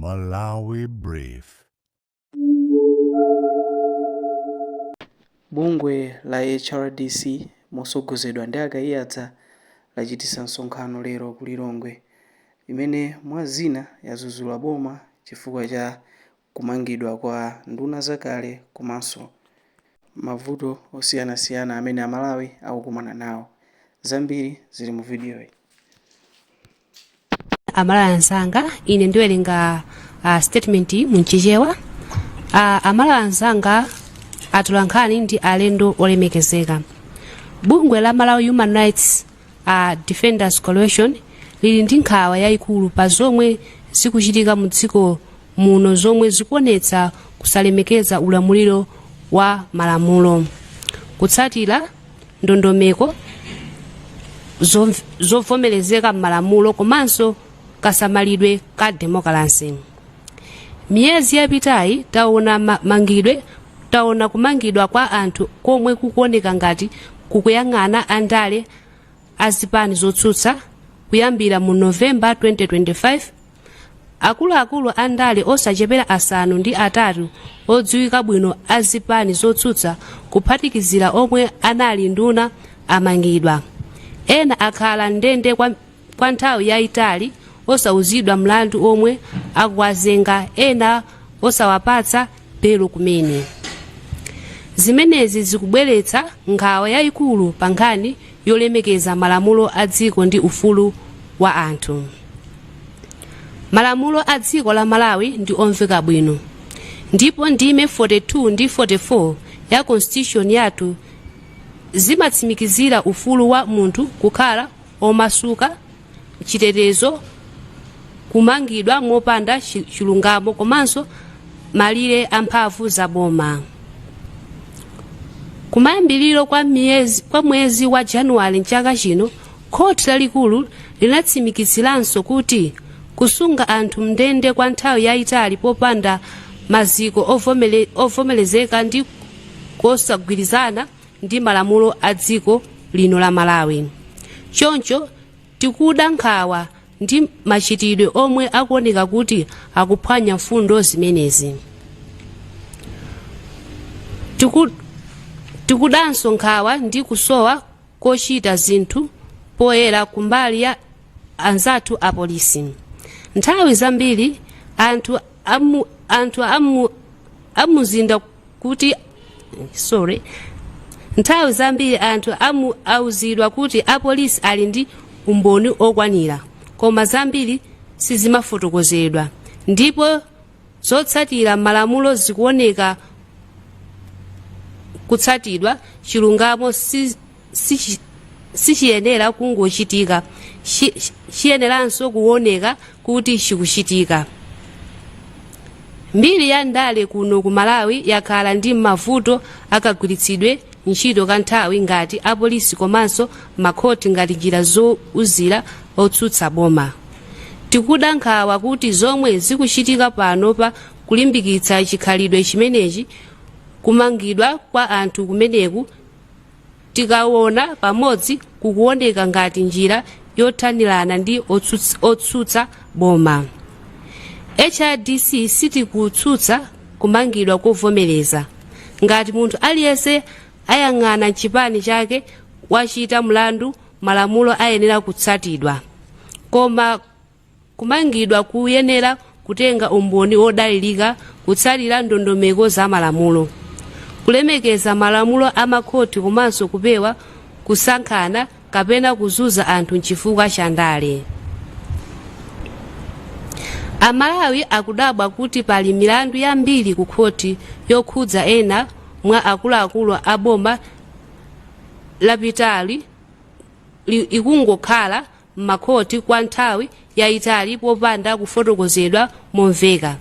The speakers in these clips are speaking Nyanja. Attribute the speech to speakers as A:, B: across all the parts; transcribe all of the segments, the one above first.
A: Malawi Brief.
B: Bungwe la HRDC mosogozedwa ndi akayiyadza lachitisa msonkhano lero ku Lilongwe imene mwazina yazuzula boma chifukwa cha kumangidwa kwa nduna zakale komanso mavuto osiyanasiyana amene Amalawi akukumana nawo. Zambiri zili mu video iyi.
C: Amalawi anzanga, ine ndiwerenga statement munchichewa. Amalawi anzanga atulankhani ndi alendo olemekezeka. Bungwe la Malawi Human Rights Defenders Coalition lili ndi nkhawa yayikulu pa zomwe zikuchitika mu dziko muno zomwe zikuonetsa kusalemekeza ulamuliro wa malamulo, kutsatira ndondomeko zovomerezeka m'malamulo komanso kasamalidwe ka democracy. Miyezi yapitayi taona kumangidwa kwa anthu komwe kukuoneka ngati kukuyang'ana andale azipani zotsutsa kuyambira mu November 2025. Akuluakulu andale osachepera asanu ndi atatu odziwika bwino azipani zotsutsa kuphatikizira omwe anali nduna amangidwa. Ena akhala ndende kwa nthawi yayitali osauzidwa mlandu omwe akuwazenga, ena osawapatsa belo kumene. Zimenezi zikubweretsa nkhawa yayikulu pa nkhani yolemekeza malamulo a dziko ndi ufulu wa anthu. Malamulo a dziko la Malawi ndi omveka bwino, ndipo ndime 42 ndi 44 ya constitution yathu zimatsimikizira ufulu wa munthu kukhala omasuka, chitetezo, kumangidwa mopanda chilungamo komanso malire amphamvu za boma. Kumayambiliro kwa mwezi wa Januwale mchaka chino, khoti lalikulu linatsimikiziranso kuti kusunga anthu mndende kwa nthawi yayitali popanda maziko ovomerezeka ndi kosagwirizana ndi malamulo a dziko lino la Malawi. Choncho tikuda nkhawa ndi machitidwe omwe akuoneka kuti akuphwanya mfundo zimenezi. Tikudanso nkhawa ndi kusowa kochita zinthu poyera kumbali ya anzathu a polisi. Nthawi zambiri anthu amuzinda kuti nthawi zambiri anthu auzidwa kuti apolisi ali ndi umboni okwanira, koma zambiri sizimafotokozedwa, ndipo zotsatira malamulo zikuoneka kutsatidwa. Chilungamo sichiyenera kungochitika, chiyeneranso kuoneka kuti chikuchitika. Mbiri ya ndale kuno ku Malawi yakhala ndi mavuto akagwiritsidwe ntchito ka nthawi ngati apolisi komanso makhoti ngati njira zouzira otsutsa boma. Tikuda nkhawa kuti zomwe zikuchitika pano pa kulimbikitsa chikhalidwe chimenechi, kumangidwa kwa anthu kumeneku tikaona pamodzi kukuoneka ngati njira yothanirana ndi otsutsa boma. HRDC sitikutsutsa kumangidwa kovomereza. Ngati munthu aliyense ayang'ana chipani chake wachita mlandu, malamulo ayenera kutsatidwa, koma kumangidwa kuyenera kutenga umboni odalirika, kutsatira ndondomeko za malamulo, kulemekeza malamulo a makhoti komanso kupewa kusankhana kapena kuzuza anthu chifukwa cha ndale. Amalawi akudabwa kuti pali milandu yambiri ku khoti yokhudza ena mwa akuluakulu a boma lapitali ikungokhala m'makhoti kwa nthawi yayitali popanda kufotokozedwa momveka.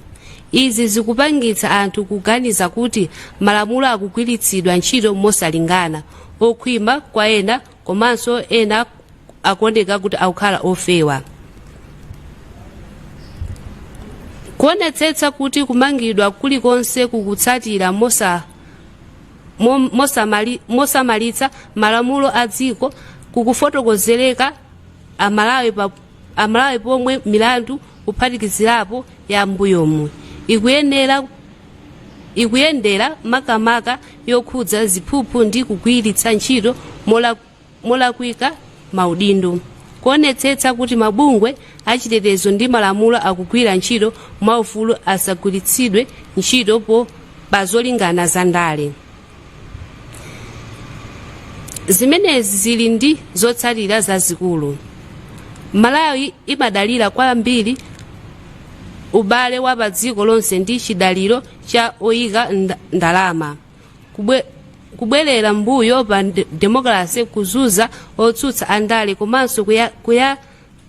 C: Izi zikupangitsa anthu kuganiza kuti malamulo akugwiritsidwa ntchito mosalingana, okhwima kwa ena komanso ena akuoneka kuti akukhala ofewa. Kuonetsetsa kuti kumangidwa kulikonse kukutsatira mosamalitsa malamulo a dziko kukufotokozereka Amalawi pomwe milandu kuphatikizirapo ya mbuyomu ikuyendera makamaka yokhudza ziphuphu ndi kugwiritsa ntchito molakwika maudindo, kuonetsetsa kuti mabungwe achitetezo ndi malamulo akugwira ntchito mwaufulu asagwiritsidwe ntchito pa zolingana za ndale. Zimenezi zili ndi zotsatira zazikulu. Malawi imadalira kwambiri ubale wa pa dziko lonse ndi chidaliro cha oyika ndalama, kubwerera mbuyo pa demokrasi, kuzuza otsutsa andale komanso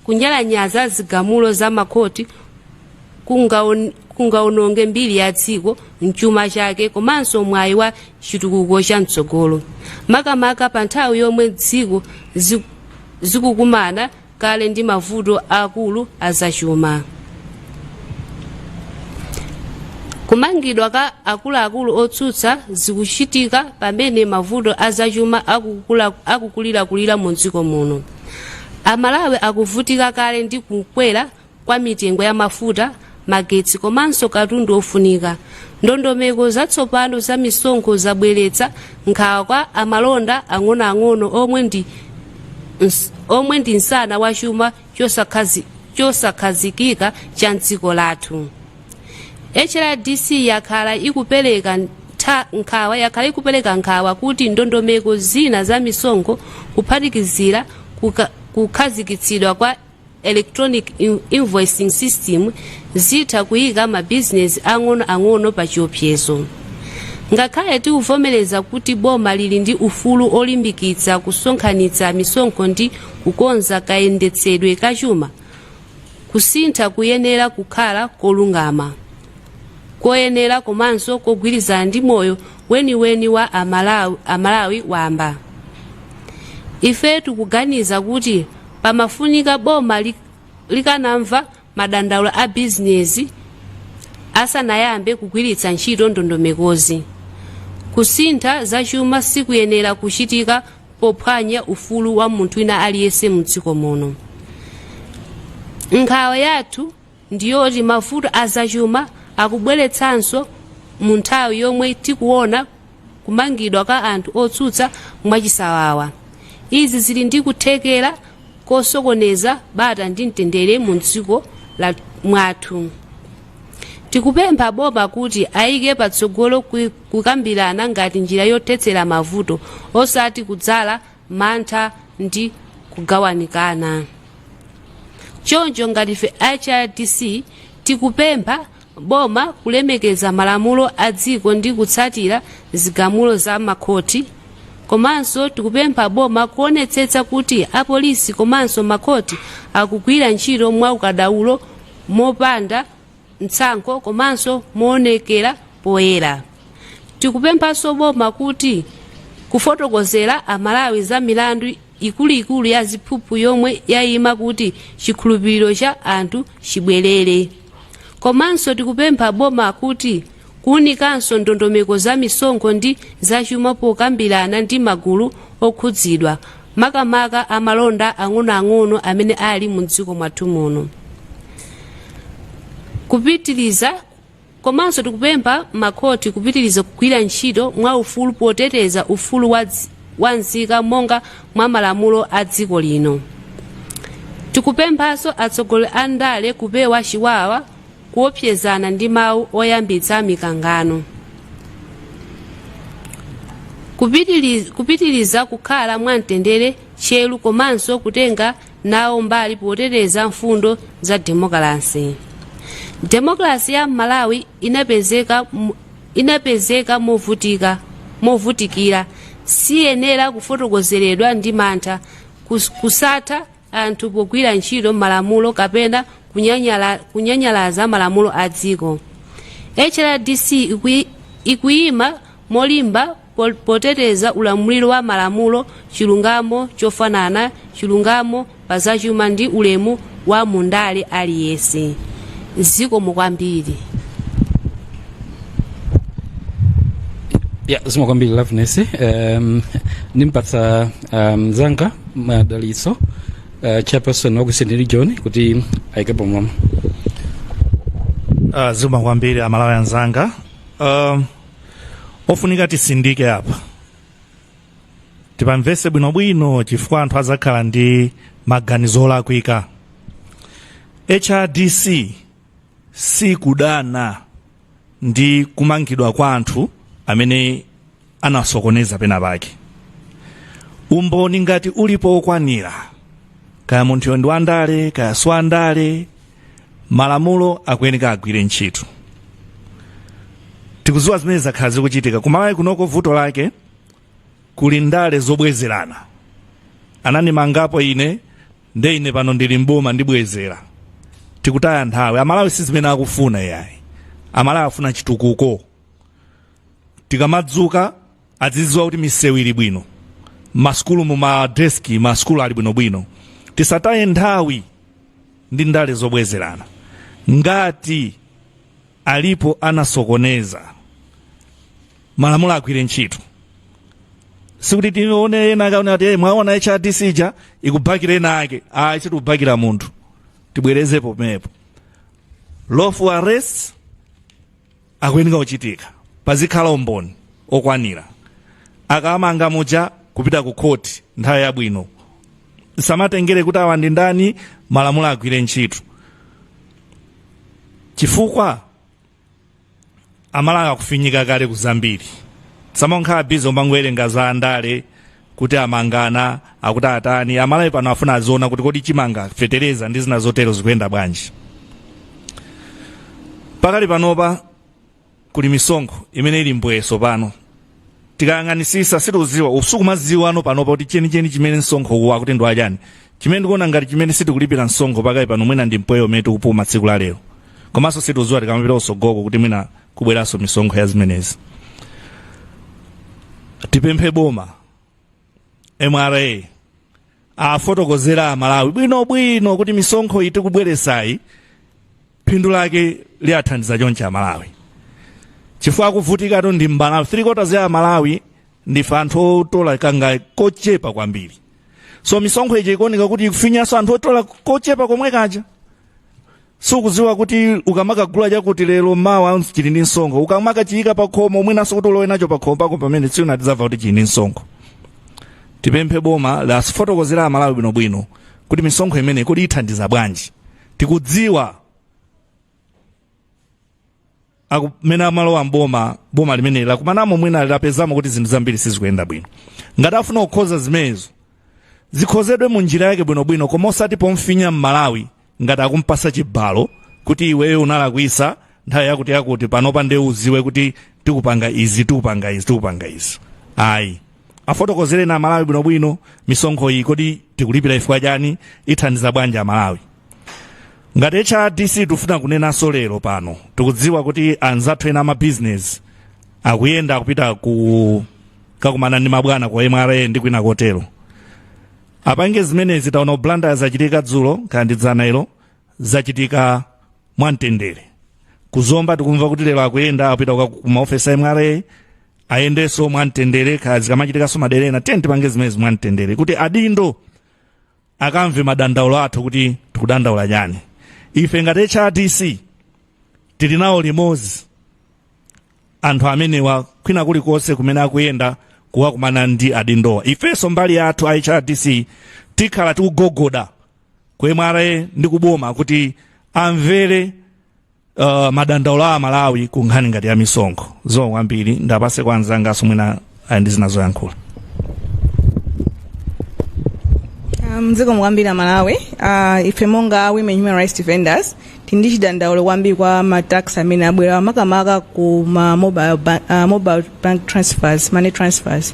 C: kunyalanyaza zigamulo za makhoti kungaononge mbiri ya dziko, mchuma chake komanso mwayi wa chitukuko cha mtsogolo, makamaka pa nthawi yomwe dziko zikukumana kale ndi mavuto akulu azachuma. Kumangidwa ka akuluakulu otsutsa zikuchitika pamene mavuto azachuma akukulirakulira mu dziko muno. Amalawi akuvutika kale ndi kukwera kwa mitengo ya mafuta, magetsi komanso katundu ofunika. Ndondomeko zatsopano za misonkho zabweretsa nkhawa kwa amalonda ang'onoang'ono omwe ndi msana wa chuma chosakhazikika cha dziko lathu. HRDC yakhala ikupereka nkhawa kuti ndondomeko zina za misonkho kuphatikizira kukhazikitsidwa kwa electronic invoicing system zitha kuyika mabizinesi ang'onoang'ono pa chiopsezo. Ngakhale tikuvomereza kuti boma lili ndi ufulu olimbikitsa kusonkhanitsa misonkho ndi kukonza kayendetsedwe kachuma, kusintha kuyenera kukhala kolungama, koyenera komanso kogwirizana ndi moyo weniweni wa Amalawi wamba. Ife tikuganiza kuti pamafunika boma likanamva madandaulo a bizinesi asanayambe kugwiritsa ntchito ndondomekozi. Kusintha zachuma sikuyenera kuchitika pophwanya ufulu wa munthu wina aliyense mdziko muno. Nkhawa yathu ndiyoti mavuto azachuma akubweretsanso mu nthawi yomwe tikuona kumangidwa ka anthu otsutsa mwachisawawa. Izi zili ndi kuthekera kosokoneza bata ndi mtendere mu dziko mwathu. Tikupempha boma kuti ayike patsogolo kukambirana ngati njira yothetsera mavuto osati kudzala mantha ndi kugawanikana. Choncho ngati ife HRDC tikupempha boma kulemekeza malamulo a dziko ndi kutsatira zigamulo za makhoti, komanso tikupempha boma kuonetsetsa kuti apolisi komanso makhoti akugwira ntchito mwaukadaulo mopanda mtsankho komanso moonekera poyera. Tikupemphanso boma kuti kufotokozera Amalawi za milandu ikuluikulu ya ziphuphu yomwe yayima kuti chikhulupiriro cha anthu chibwerere. Komanso tikupempha boma kuti kuunikanso ndondomeko za misonkho ndi zachuma pokambirana ndi magulu okhudzidwa, makamaka amalonda ang'onoang'ono amene ali mu dziko mwathu muno. Kupitiliza komanso tikupempha makhoti kupitiliza kugwira ntchito mwaufulu poteteza ufulu wa nzika monga mwa malamulo a dziko lino. Tikupemphanso atsogoleri a ndale kupewa chiwawa kuopsezana ndi mawu oyambitsa mikangano. Kupitiliza kukhala mwamtendere tcheru komanso kutenga nawo mbali poteteza mfundo za demokrasi. Demokrasi ya Malawi inapezeka movutikira, siyenera kufotokozeredwa ndi mantha, kusatha anthu pogwira ntchito malamulo kapena kunyanyalaza malamulo a dziko. HRDC ikuyima molimba poteteza ulamuliro wa malamulo, chilungamo chofanana, chilungamo pa zachuma ndi ulemu wa mundale aliyense. Zikomo kwambiri.
D: Zikomo kwambiri Loveness. Nimpatsa Mzanga Madaliso, chairperson wa Kusini Region kuti ayikepo mama.
E: Zuma kwambiri amalawi anzanga. Ofunika tisindike apa. Tipamvese bwinobwino chifukwa anthu azakhala ndi maganizo olakwika. HRDC si kudana ndi kumangidwa kwa anthu amene anasokoneza pena pake. Umboni ngati ulipo okwanira, kaya munthu ndi wandale kaya siwandale, malamulo akuyeneka agwire ntchito. Tikuziwa zimene zakhala zikuchitika kumalawi kunoko vuto lake kuli ndale zobwezerana. Anandimangapo ine nde ine pano ndili mboma ndibwezera. Tikutaya nthawi. Amalawi si zimene akufuna yayi. Amalawi afuna chitukuko. Tikamadzuka azidziwa kuti misewu ili bwino, maskulu mu madeski maskulu ali bwinobwino. Tisataye nthawi ndi ndale zobwezerana. Ngati alipo anasokoneza, malamulo agwire ntchito. Sikuti tione ena akaona ati mwaona HRDC ja ikubakira ena ake. Chitubakira munthu. Tibwerezepo mepo. Lawful arrest akuyeneka kuchitika. Pazikhala umboni okwanira. Akamanga muja kupita ku court nthawi yabwino. Samatengere kuti awa ndi ndani, malamulo agwire ntchito. Chifukwa amalawi akufinyika kale kuzambiri. Samankhala bizo mangwerenga za andale kuti amangana akuti atani. Amalawi pano afuna aziona kuti kodi chimanga fetereza ndi zina zotero zikuyenda bwanji. Pakali panopa kuli misonkho imene ili mbweso pano. Tikayang'anisisa situziwa usuku maziwa ano panopa kuti cheni chimene msonkho wakuti ndo ajani. Chimene ndikuona ngati chimene sitikulipira msonkho pakali pano mwina ndi mpweyo umene tikupuma tsiku la lero. Komanso situziwa tikamapita usogoko kuti mwina kubweranso misonkho ya zimenezi. Tipemphe boma MRA afotokozera amalawi bwinobwino kuti misonkho iti kubweresayi phindu lake liathandiza choncha amalawi. Chifukwa kuvutika to ndi mbana 3/4 ya amalawi ndife anthu otola kanga kochepa kwambiri. So misonkho ije ikuoneka kuti ikufinyanso anthu otola kochepa komwe kaja. Sukuziwa kuti ukamakagula chakuti lero mawa chili ndi msonkho, ukamakachiyika pa khomo mwinaso kuti ulowe nacho pa khomo pako pamene tsiuna tizamva kuti chili ndi msonkho. Tipemphe boma lasifotokozera amalawi bwinobwino kuti misonkho imene kodi ithandiza bwanji. Tikudziwa akumena amalowa boma limene lakumanamo mwina lapezamo kuti zinthu zambiri sizikuyenda bwino. Ngati afuna kukhoza zimenezo zikhozedwe mu njira yake bwinobwino, koma osati pomfinya m'Malawi ngati akumpasa chibalo kuti iweyo unalakwisa nthawi yakuti panopa nde uziwe kuti tikupanga izi. Ayi. Afotokozere na Malawi bwinobwino misonkho iyi kodi tikulipira ifukwa chani, ithandiza bwanji Malawi. Ngati HRDC tufuna kunena solero pano. Tikudziwa kuti anzathu ena ama business akuyenda kupita kakumana ndi mabwana kwa MRA ndi kwina kotero. Apange zimenezi taona blanda zachitika dzulo kandi dzanailo zachitika mwamtendere. Kuzomba tikumva kuti lero akuyenda apita ku maofesi a MRA ayendeso mwamtendere kazi kamachitika so maderena tipange zimenezi mwamtendere kuti adindo akamve madandaulo athu kuti tikudandaula chani. Ife ngati HRDC tili nawo limodzi anthu amenewa kwina kulikonse kumene akuyenda kuwakumana ndi adindowa. Ifenso mbali yathu a HRDC tikhala tikugogoda ku MRA ndi kuboma kuti amvere madandaulo a Malawi ku nkhani ngati ya misonkho. Zomwe kwambiri ndapase kwa anzangaso mwina ndi zinazo yankhula.
F: Mziko mwambiri Malawi, ife monga women human rights defenders tindichi dandaulo kwambiri kwa matax amene abwera makamaka ku mobile bank transfers, money transfers.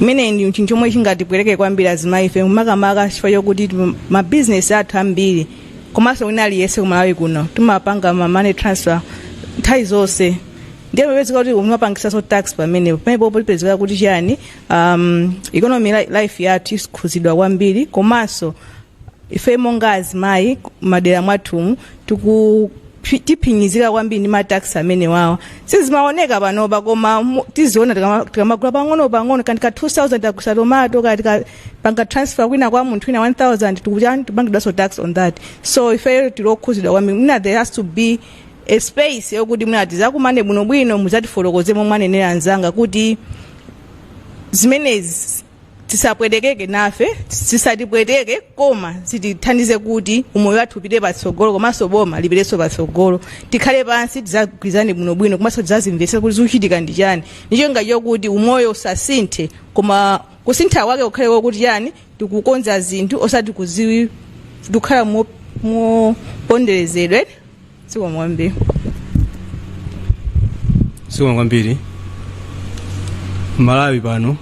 F: Imene ndi chinthu chomwe chingatibwereke kwambiri azimayi ife makamaka chifukwa chokuti ma business athu ambiri komanso wina aliyese ku Malawi kuno timapanga ma money transfer nthawi zonse. Ndiye mwezeka kuti umapangisa so tax pamene popo lipezeka kuti chani economy life yathu ikhuzidwa kwambiri komanso ife monga azimayi madera mwathu tiphinyizika kwambiri ndi matax amene wawa sizimaoneka panopa koma tiziona tikamagula pang'ono kandi ka 2000 takusa tomato kati panga transfer kwina kwa munthu wina 1000 tikupangidwa so tax on that. So ife tilokhuzidwa kwambiri. There has to be a space yokuti munati zakumane bwinobwino muzatifotokoze mwanenera anzanga kuti zimenezi tisapwetekeke nafe tisatipweteke koma zitithandize kuti umoyo wathu upite patsogolo komanso boma lipirenso patsogolo tikhale pansi tizagwirizane bwinobwino komanso tizazimvetsa kuti zikuchitika ndi chani ndichonga chokuti umoyo usasinthe koma kusintha kwake ukhale kokuti chani tikukonza zinthu osati tikukhala moponderezedwe sikomwambiri
G: Malawi pano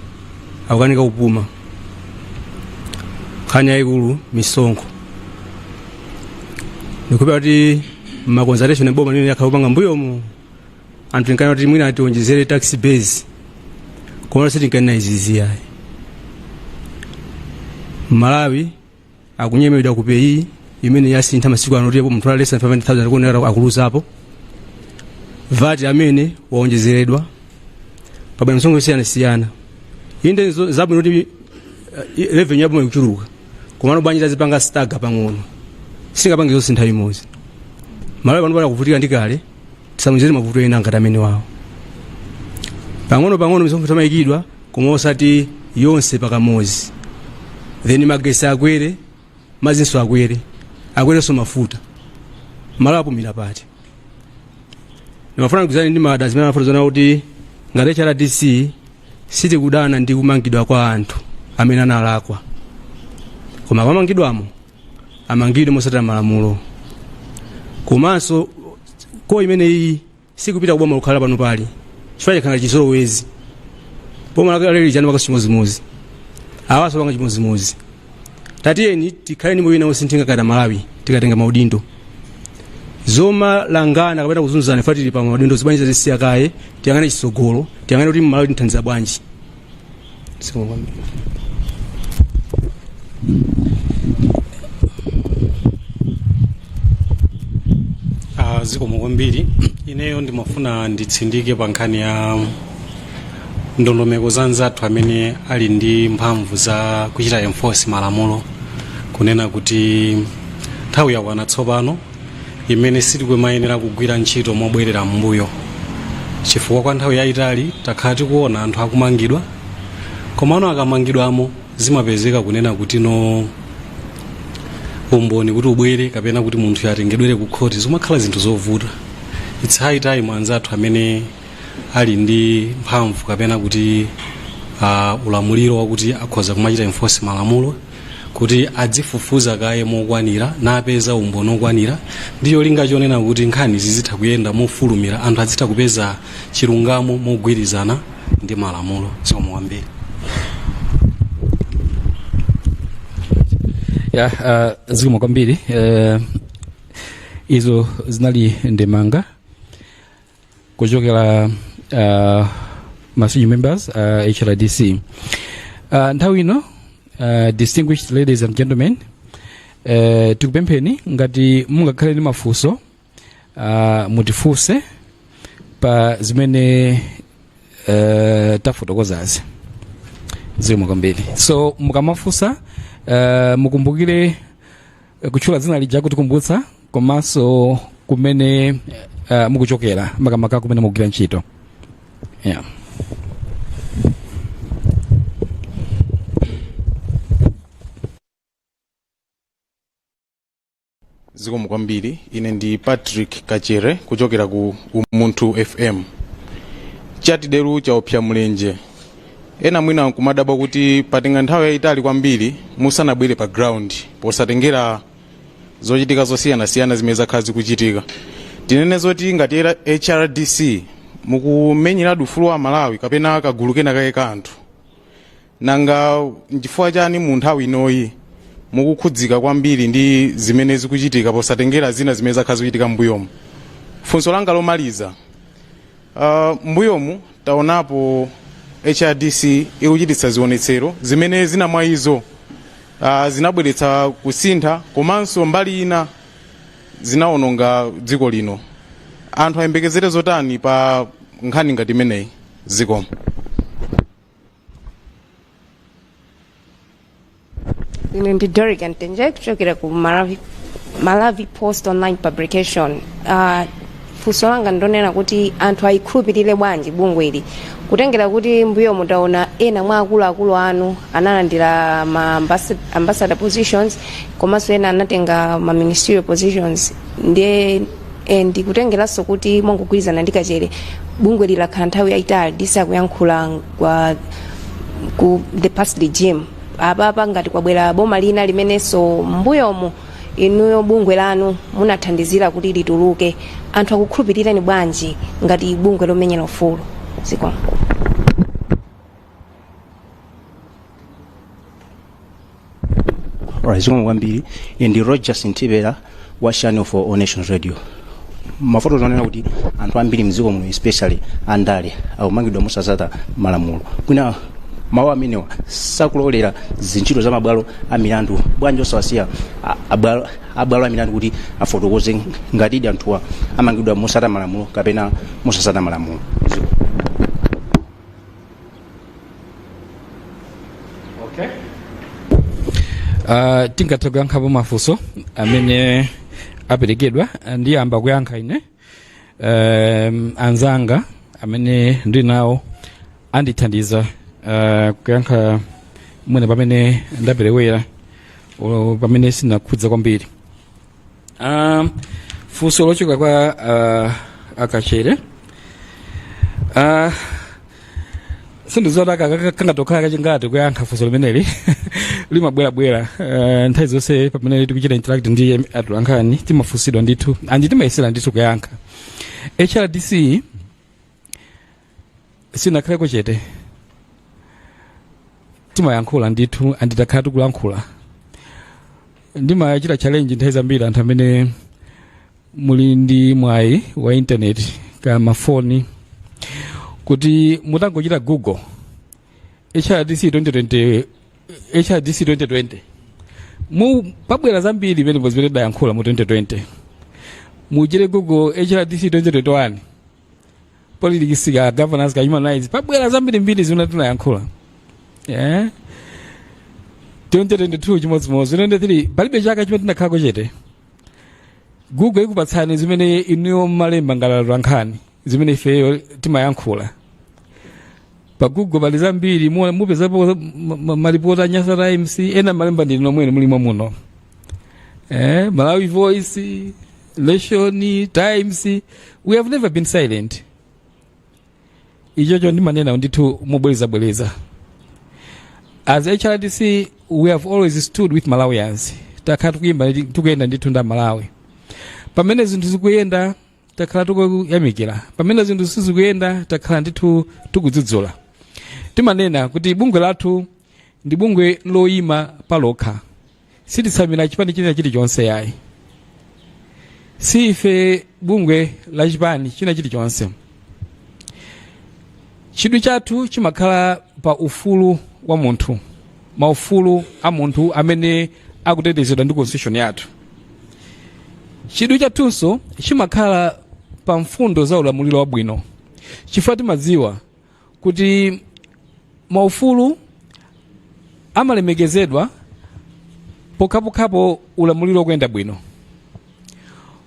G: akukanika kupuma nkhani yayikulu misonkho ndikupa kuti maconsultation boma nini yakhaupanga mbuyomu anthu nkana kuti mwina atiwonjezere tax base koma sitinkanena izizi yayi Malawi akunyemedwa kupeyi imene yasintha masiku ano kuti munthu ali less than 500,000 kunera akuluzapo VAT amene waonjezeredwa pabwe msongo siyana inde zabwino kuti revenue yabo ikuchuluka komano bwanjira zipanga staga pang'ono singapanga izo sintha imodzi Malawi pano bali kuvutika ndikale tisamuzire mavuto ena ngati amene wawo pang'ono misongo tamayikidwa koma osati yonse pakamozi then magesi akwere mazinso akwereso mafuta Malawi apumira pati nimafuna kuzani ndi mada zimene anafuna zona kuti ngati HRDC siti kudana ndi kumangidwa kwa anthu amene analakwa koma kwamangidwamo amangidwe mosatira malamulo komanso ko imene iyi sikupita kuboma lokhala pano pali chifukwa chakhala chisolowezi boma lakaleli chani pakachimozimozi awaso panga chimozimozi tatiyeni tikhale ni moyo osinthinga kata Malawi tikatenga maudindo zoma langana kapena kuzunzana fatiri pa maudindo zibanja zisiya kaye tiyangane chisogolo tiyangane kuti Malawi nthandiza bwanji
D: zikomo kwambiri ineyo ndimafuna nditsindike pa nkhani ya ndondomeko za anzathu amene ali ndi mphamvu za kuchita enforce malamulo kunena kuti nthawi yakwana tsopano imene sitikumayenera kugwira ntchito mobwerera mbuyo chifukwa kwa nthawi yayitali takhala tikuona anthu akumangidwa komano akamangidwamo zimapezeka kunena kuti no umboni kuti ubwere kapena kuti munthu yatengedwere ku khoti zimakhala zinthu zovuta. It's high time anzathu amene ali ndi mphamvu kapena kuti ulamuliro wakuti akhoza kumachita enforce malamulo kuti adzifufuza kaye mokwanira napeza umboni okwanira ndiyo linga chonena kuti nkhani zizitha kuyenda mofulumira anthu azitha kupeza chilungamo mogwirizana ndi malamulo somwambiri. Zikomo kwambiri izo zinali ndemanga kuchokera masiji members HRDC. Nthawi ino distinguished ladies and gentlemen, tikupempheni ngati mungakhale ndi mafunso mutifunse pa zimene tafotokozazi. Zikomo kwambiri. So mukamafunsa mukumbukire kutchula dzina lija kutikumbutsa komanso kumene mukuchokera makamaka kumene mukugwira ntchito. Yeah.
H: Zikomo kwambiri, ine ndi Patrick Kachere kuchokera ku Umunthu FM. Chatideru chaopsa mlenje. Ena mwina nkumadabwa kuti patenga nthawi yayitali kwambiri musanabwere pa ground posatengera zochitika zosiyana zimene zakhala zikuchitika. Tinene zoti ngati HRDC mukumenyera ufulu wa Malawi kapena kagulu kena kake ka anthu. Nanga chifukwa chani mu nthawi inoyi mukukhudzika kwambiri ndi zimene zikuchitika posatengera zina zimene zakhala zikuchitika mbuyomu. Funso langa lomaliza. Mbuyomu taonapo HRDC ikuchititsa zionetsero zimene zina mwa izo zinabweretsa kusintha komanso mbali ina zinaononga dziko lino. Anthu ayembekezere zotani pa nkhani ngati imeneyi? Zikomo.
I: Ine ndi Dorigan Tenje kuchokera ku Malawi Post Online Publication. funso langa ndonena kuti anthu ayikhulupirire bwanji bungweli kutengera kuti mbuyo mutaona ena mwa akuluakulu anu analandira ma ambassador positions komanso ena anatenga ma ministerial positions ndi kutengeranso kuti mwangogwirizana ndi Kachere bungweli lakhala nthawi yayitali lisakuyankhula ku the past regime apa ngati kwabwera boma lina limenenso mbuyomo inuyo bungwe lanu munathandizira kuti lituluke anthu akukhulupirirani bwanji ngati bungwe lomenyera ufulu ziko
J: ziko kwambiri ndi Rogers Ntibera wa Channel for All Nations Radio. Mafoto zonena kuti anthu ambiri mziko muno especially andale akumangidwa mosazata malamulo kuna mawu amenewa sakulolera zintchito za mabwalo a milandu bwanji osawasiya abwalo a milandu kuti afotokoze ngati anthuwa amangidwa mosata malamulo kapena mosasata malamulo.
K: Okay. Tingatha kuyankhapo mafunso amene aperekedwa ndiyamba kuyankha ine anzanga amene ndi nawo andithandiza kuyankha mwene pamene ndaperewera pamene sinakhudza kwambiri. Funso lochoka kwa Akachere sindizota kangatokhala kachingati kuyankha funso limeneli limabwerabwera nthawi zonse pamene tikuchita interact ndi atolankhani timafunsidwa ndithu andi timayesera ndithu kuyankha. HRDC sinakhaleko chete timayankhula ndithu anditakhala tikulankhula ndimachita challenge nthawi zambiri anthu amene muli ndi mwayi wa internet ka mafoni kuti mutangochita Google HRDC 2020 pabwera zambiri pene zimene dayankhula mu 2020 mujire Google HRDC 2021 politics ka governance ka human rights pabwera zambiri mbiri zimene tinayankhula 2022 chimodzimodzi 2023 palibe chaka chimene tinakhako chete Google ikupatsani zimene inuyo malemba ngala nkhani zimene ife timayankhula pa Google pali zambiri mupezapo malipoti a Nyasa Times ena malemba ndi nomwene mulimo muno Malawi Voice, Nation Times. We have never been silent. Ijojo ndi manena ndithu mubweleza. As HRDC, we have always stood with Malawians. Takhala tukuyimba tukuyenda ndithu nda Malawi. Pamene zinthu zikuyenda takhala tukuyamikira. Pamene zinthu sizikuyenda takhala ndithu tukudzudzula. Timanena kuti bungwe lathu ndi bungwe loyima palokha. Sititsamira chipani china chilichonse yayi. Si ife bungwe la chipani china chilichonse. Chidwi chathu chimakhala pa ufulu wa munthu. Maufulu a munthu amene akutetezedwa ndi constitution yathu. Chidwi chathunso chimakhala pa mfundo za ulamuliro wabwino. Chifukwa timadziwa kuti maufulu amalemekezedwa pokhapokhapo ulamuliro kuyenda bwino.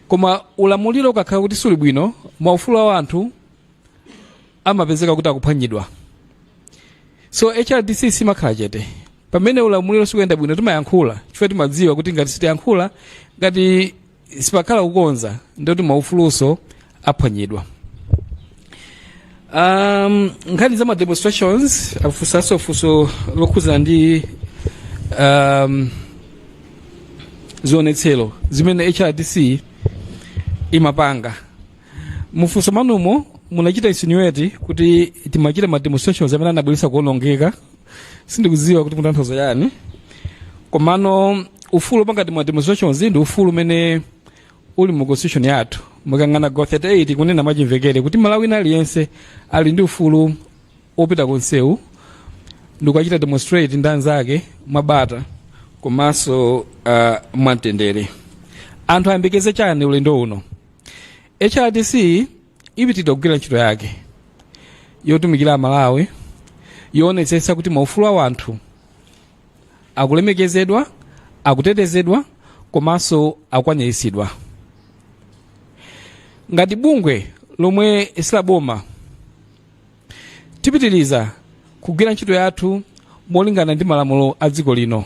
K: Koma ulamuliro ukakhala kuti suli bwino, maufulu a anthu amapezeka kuti akuphwanyidwa. So HRDC simakhala chete. Pamene ulamuliro sikuyenda bwino timayankhula, chifukwa timadziwa kuti ngati sitiyankhula, ngati sipakhala kukonza, ndoti maufuluso aphwanyidwa. Nkhani za demonstrations afusaso fuso lokhuza ndi zionetselo zimene HRDC imapanga. Mufuso manumo munachita insinuate kuti timachita ma demonstrations amene anabweresa kuonongeka. Sindikudziwa kuti mutanthauza yani. Komano ufulu panga ma demonstrations ndi ufulu mene uli mu constitution yathu. Mukangana go 38 kunena machimvekere kuti Malawi aliyense ali ndi ufulu opita konsewu ndikachita demonstrate ndani zake mabata komanso mwamtendere. Anthu ayembekeze chani ulendo uno. HRDC ipitidwa kugwira ntchito yake yotumikira Malawi yoonetsetsa kuti maufulu a anthu akulemekezedwa, akutetezedwa komanso akwaniritsidwa. ngati bungwe lomwe silaboma tipitiriza kugwira ntchito yathu molingana ndi malamulo a dziko lino.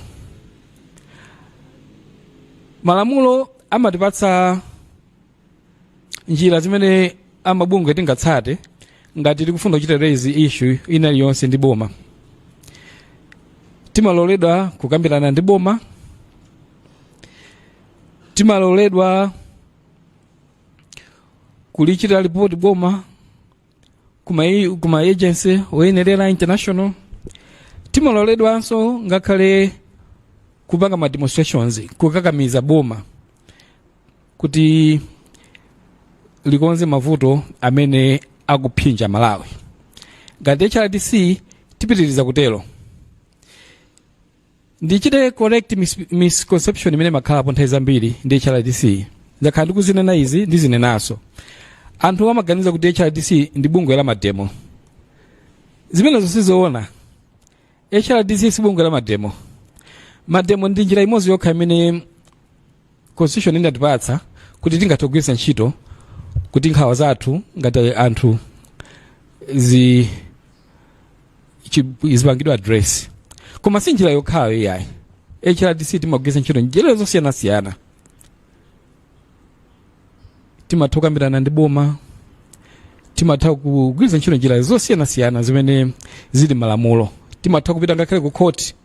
K: Malamulo amatipatsa njira zimene amabungwe tingatsate ngati tikufuna kuchita raise issue ina iliyonse ndi boma. Timaloledwa kukambirana ndi boma, timaloledwa kulichita report boma kuma agency oyenerera international, timaloledwanso ngakhale kupanga ma demonstrations kukakamiza boma kuti likonze mavuto amene akuphinja Malawi. Ngati HRDC tipitiriza kutero. Ndichite correct misconception imene makhala nthawi zambiri ndi HRDC. Zakhala ndikuzinena izi ndizinenaso. Anthu amaganiza kuti HRDC ndi bungwe la mademo. Zimene zosizoona. HRDC si bungwe la mademo. Mademo ndi njira imodzi yokha imene constitution inatipatsa kuti tingatogwiritsa ntchito kuti nkhawa zathu ngati anthu zipangidwa address. Koma si njira yokhayo iyayi. HRDC timagwiritsa ntchito njira zosiyanasiyana. Timatha kukambirana ndi boma, timatha kugwiritsa ntchito njira zosiyanasiyana zimene zili malamulo. Timatha kupita ngakhale ku court.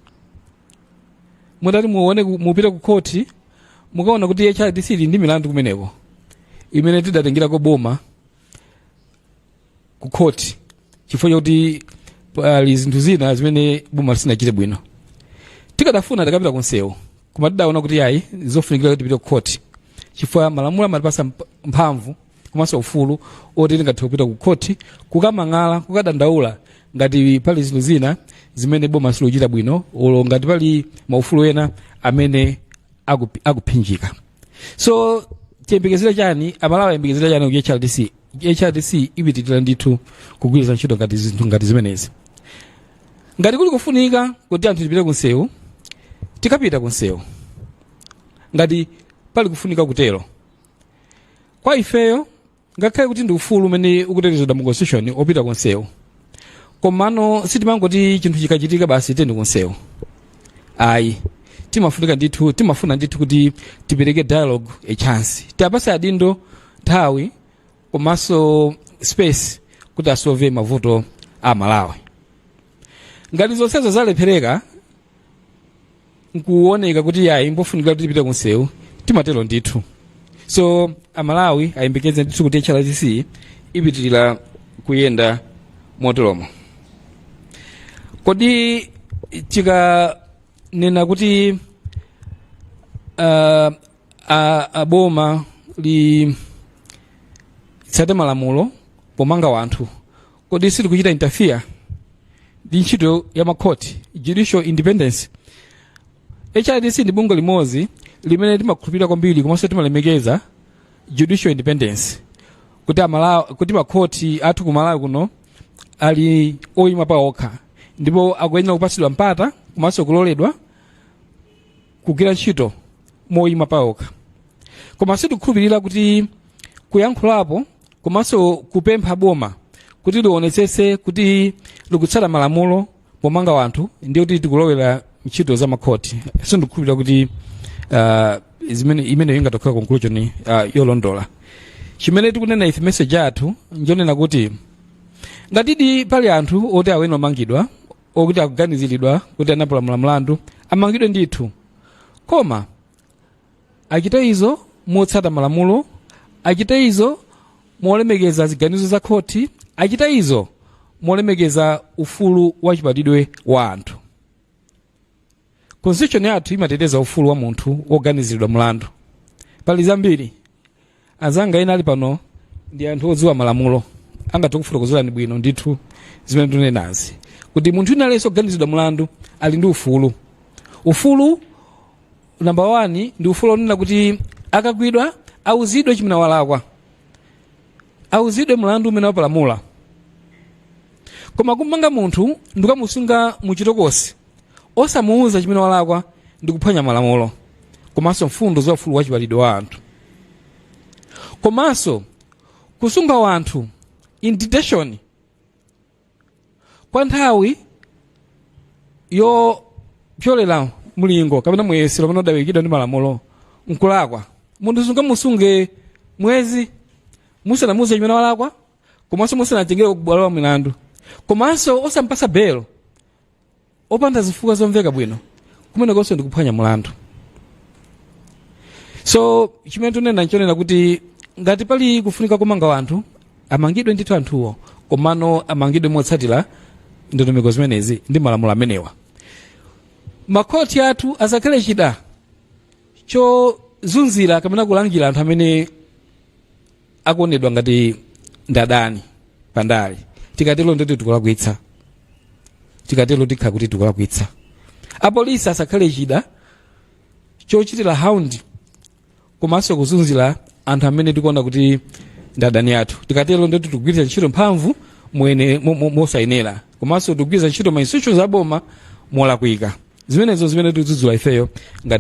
K: Mutati muone mupita ku court mukaona kuti HRDC ndi milandu kumeneko imene tidatengera ko boma ku court chifukwa kuti zinthu zina zimene boma lisinachite bwino. Tikadafuna tikapita ku nsewu koma tidaona kuti yayi zofunikira kuti tipite ku court chifukwa malamulo amatipasa mphamvu komanso ufulu oti tingathe kupita ku court kukamang'ala kukadandaula ngati pali zinthu zina zimene boma silochita bwino olo ngati pali maufulu ena amene akuphinjika. So chiyembekezero chani Amalawi ayembekezera chani ku HRDC? HRDC ipitirira ndithu kugwiritsa ntchito ngati zinthu ngati zimenezi. Ngati kuli kufunika kuti anthu tipite ku nsewu tikapita ku nsewu ngati pali kufunika kutero. Kwa ifeyo ngakhale kuti ndi ufulu umene ukutetezedwa mu constitution opita ku nsewu, komano sitimangoti chinthu chikachitika basi tende ku nsewu. Ayi, timafuna ndithu kuti tipereke dialogue a chance. Tiapasa adindo nthawi komanso space kuti asolve mavuto a Malawi. Ngati zonsezo zalephereka nkuoneka kuti yayi mbofunika kuti tipite ku nsewu, timatero ndithu. So Amalawi ayembekeze ndithu kuti HRDC ipitirira kuyenda moteromo. Kodi tikanena kuti aboma li tsate malamulo pomanga wanthu, kodi sili kuchita interfere ndi ntchito ya makhoti, judicial independence? HRDC ndi bungwe limodzi limene timakhulupirira kwambiri komanso timalemekeza judicial independence, kuti makhoti athu ku Malawi kuno ali oyima pa okha ndipo akuyenera kupatsidwa mpata komanso kuloledwa kugwira ntchito moyima pa okha. Koma sitikukhulupirira kuti kuyankhulapo komanso kupempha boma kuti liwonetsetse kuti likutsata malamulo pomanga wanthu ndiye kuti tikulowera ntchito za makhoti. Sindikukhulupirira kuti imene ingatokhala conclusion yolondola. Chimene tikunena ife message yathu njonena kuti ngatidi pali anthu oti awene omangidwa okuti akuganiziridwa kuti anapalamula mlandu amangidwe ndithu, koma achite izo motsata malamulo, achite izo molemekeza ziganizo za khoti, achite izo molemekeza ufulu wa chipatidwe wa anthu. Constitution yathu imateteza ufulu wa munthu oganiziridwa mlandu. Pali zambiri azanga ena ali pano ndi anthu odziwa malamulo angathe kufotokozerani bwino ndithu zimene tunenazi kuti munthu ina aliyense oganiziridwa mlandu ali ndi ufulu. Ufulu number 1 ndi ufulu onena kuti akagwidwa auzidwe chimene walakwa, auzidwe mlandu umene wapalamula. Koma kumanga munthu ndikukamusunga muchitokosi osamuuza chimene walakwa ndi kuphwanya malamulo komanso mfundo za ufulu wa chipatidwe wa anthu. Komanso kusunga wanthu in detention kwa nthawi yopyolera mulingo kapena mwezi lomwe udawikidwa ndi malamulo nkulakwa. Munthu sungamusunge mwezi musanamuze chimene walakwa, komanso musanatengere kubwalo la milandu, komanso osampasa belo opanda zifukwa zomveka bwino, kumenekonso ndikuphwanya mulandu. So chimene tunena nchonena kuti ngati pali kufunika kumanga wanthu, amangidwe ndithu anthuwo, komano amangidwe motsatira ndondomeko zimenezi ndi malamulo amenewa. Makhoti athu asakhale chida chozunzira kapena kulangira anthu amene akuonedwa ngati ndadani pandali. Tikatelo ndoti tikulakwitsa, tikatelo tikha kuti tikulakwitsa. Apolisi asakhale chida chochitira haundi komanso kuzunzira anthu amene tikuona kuti ndadani athu. Tikatelo ndoti tikugwiritsa ntchito mphamvu mwene mosayenera, komanso tikugwiritsa ntchito ma institutions aboma molakwika. Zimene tikuzudzula ifeyo ngati